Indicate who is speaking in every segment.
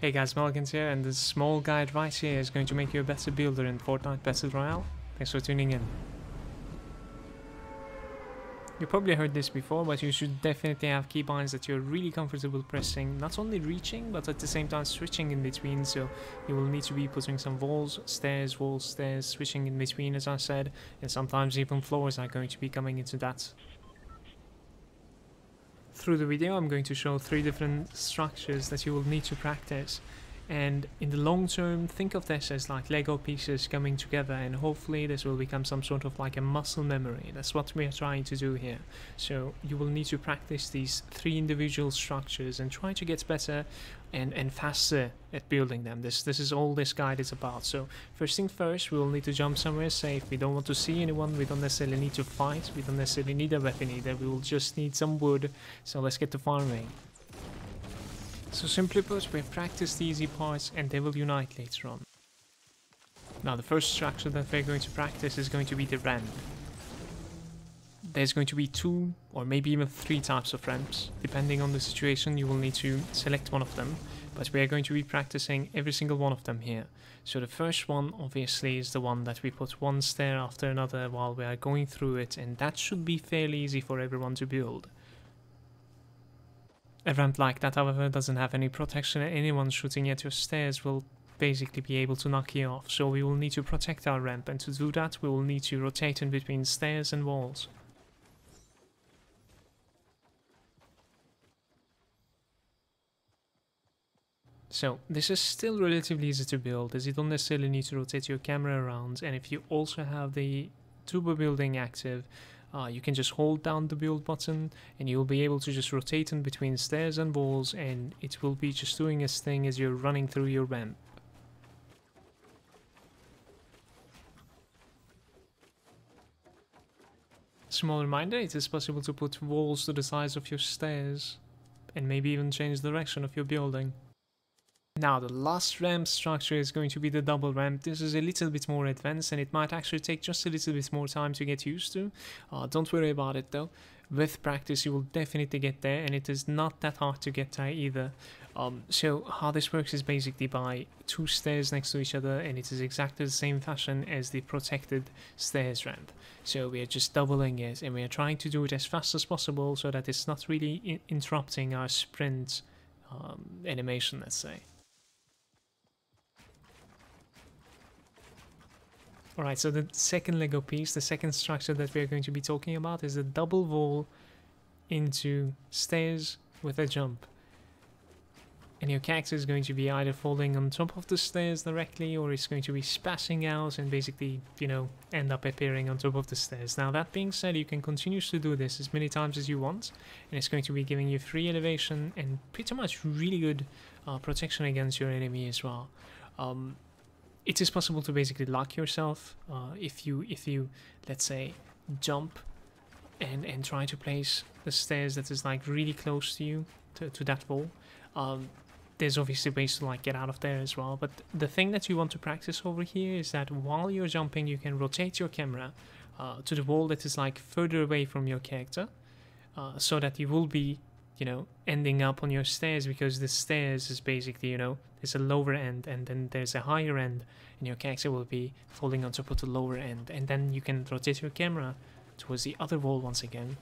Speaker 1: Hey guys, Malagant here, and this small guide right here is going to make you a better builder in Fortnite Battle Royale. Thanks for tuning in. You probably heard this before, but you should definitely have keybinds that you're really comfortable pressing, not only reaching, but at the same time switching in between, so you will need to be putting some walls, stairs, switching in between as I said, and sometimes even floors are going to be coming into that. Through the video I'm going to show 3 different structures that you will need to practice, and in the long term think of this as like Lego pieces coming together, and hopefully this will become some sort of like a muscle memory. That's what we are trying to do here. So you will need to practice these 3 individual structures and try to get better and faster at building them. This is all this guide is about. So first thing first, we will need to jump somewhere safe. We don't want to see anyone, we don't necessarily need to fight, we don't necessarily need a weapon either, we will just need some wood. So let's get to farming. So simply put, we've practiced the easy parts and they will unite later on. Now the first structure that we're going to practice is going to be the ramp. There's going to be 2 or maybe even 3 types of ramps. Depending on the situation you will need to select one of them, but we are going to be practicing every single one of them here. So the first one obviously is the one that we put one stair after another while we are going through it, and that should be fairly easy for everyone to build. A ramp like that, however, doesn't have any protection, and anyone shooting at your stairs will basically be able to knock you off. So we will need to protect our ramp, and to do that we will need to rotate in between stairs and walls. So this is still relatively easy to build, as you don't necessarily need to rotate your camera around, and if you also have the turbo building active, you can just hold down the build button and you'll be able to just rotate in between stairs and walls, and it will be just doing its thing as you're running through your ramp. Small reminder, it is possible to put walls to the size of your stairs and maybe even change the direction of your building. Now the last ramp structure is going to be the double ramp. This is a little bit more advanced and it might actually take just a little bit more time to get used to. Don't worry about it though. With practice you will definitely get there, and it is not that hard to get there either. So how this works is basically by 2 stairs next to each other, and it is exactly the same fashion as the protected stairs ramp. So we are just doubling it, and we are trying to do it as fast as possible so that it's not really interrupting our sprint animation, let's say. Alright, so the second Lego piece, the second structure that we're going to be talking about is the double wall into stairs with a jump. And your character is going to be either falling on top of the stairs directly, or it's going to be spazzing out and basically, you know, end up appearing on top of the stairs. Now that being said, you can continue to do this as many times as you want, and it's going to be giving you free elevation and pretty much really good protection against your enemy as well. It is possible to basically lock yourself if you let's say jump and try to place the stairs that is like really close to you to that wall. There's obviously ways to like get out of there as well, but the thing that you want to practice over here is that while you're jumping you can rotate your camera to the wall that is like further away from your character, so that you will be, you know, ending up on your stairs, because the stairs is basically, you know, there's a lower end and then there's a higher end, and your character will be falling on top of the lower end, and then you can rotate your camera towards the other wall once again,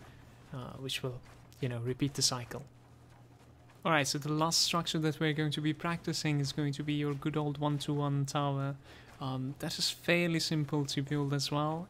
Speaker 1: which will, you know, repeat the cycle. Alright, so the last structure that we're going to be practicing is going to be your good old 1-to-1 tower. That is fairly simple to build as well.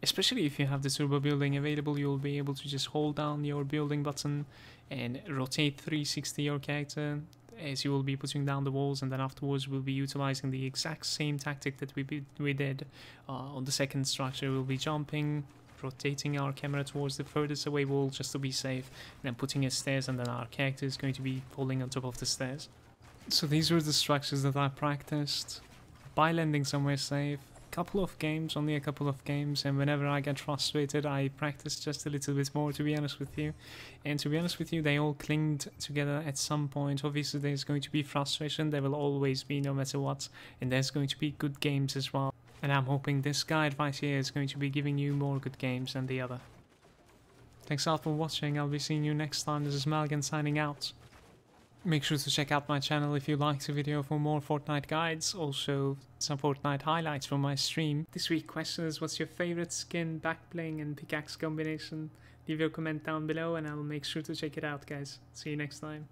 Speaker 1: Especially if you have the turbo building available, you'll be able to just hold down your building button and rotate 360 your character as you will be putting down the walls, and then afterwards we'll be utilizing the exact same tactic that we did on the second structure. We'll be jumping, rotating our camera towards the furthest away wall just to be safe, and then putting a stairs, and then our character is going to be falling on top of the stairs. So these were the structures that I practiced by landing somewhere safe. Only a couple of games, and whenever I get frustrated I practice just a little bit more, to be honest with you. And to be honest with you, they all clinged together at some point. Obviously there's going to be frustration, there will always be, no matter what, and there's going to be good games as well. And I'm hoping this guide right here is going to be giving you more good games than the other. Thanks a lot for watching, I'll be seeing you next time. This is Malagant signing out. Make sure to check out my channel if you liked the video for more Fortnite guides, also some Fortnite highlights from my stream. This week's question is, what's your favorite skin, backbling and pickaxe combination? Leave your comment down below and I'll make sure to check it out, guys. See you next time.